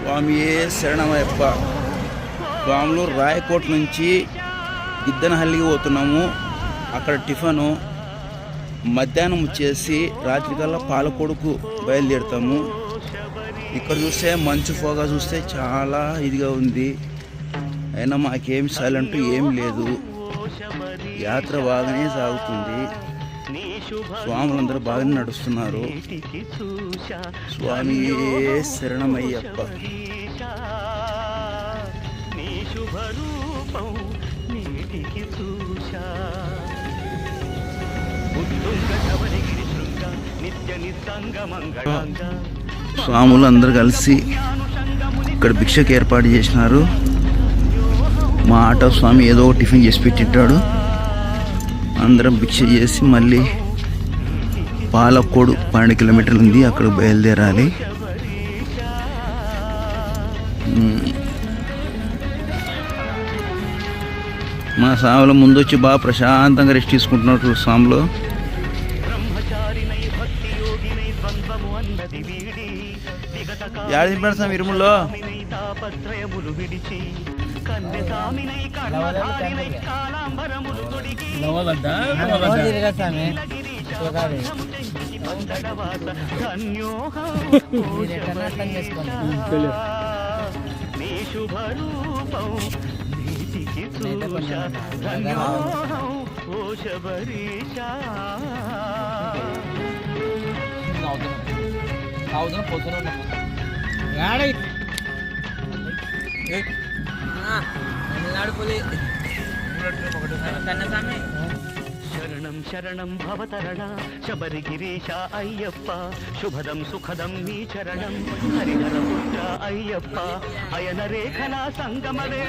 స్వామియే శరణమయ్యప్ప. స్వాములు రాయకోట నుంచి గిద్దనహల్లికి పోతున్నాము. అక్కడ టిఫను మధ్యాహ్నం వచ్చేసి రాత్రికల్లా పాలకొడుకు బయలుదేరుతాము. ఇక్కడ చూస్తే మంచు పొగ చూస్తే చాలా ఇదిగా ఉంది. అయినా మాకేం సైలెంట్ ఏం లేదు. యాత్ర బాగానే సాగుతుంది. స్వాములందరూ బాగానే నడుస్తున్నారు. స్వామియే శరణమయ్యప్ప. స్వాములు అందరు కలిసి ఇక్కడ భిక్షకు ఏర్పాటు చేసినారు. మా ఆటో స్వామి ఏదో టిఫిన్ చేసి పెట్టింటాడు. అందరం భిక్ష చేసి మళ్ళీ పాలకోడు 12 కిలోమీటర్లు ఉంది, అక్కడ బయలుదేరాలి. మా స్వాములు ముందు వచ్చి బాగా ప్రశాంతంగా రెస్ట్ తీసుకుంటున్నట్టు స్వాములు. యాడి పెడతాం ఇరుములో శరణం శరణం భవతరణ శబరిగిరీశ అయ్యప్ప. శుభదం సుఖదం నీ చరణం హరిహర పుత్ర అయ్యప్ప. అయన రేఖల సంగమవే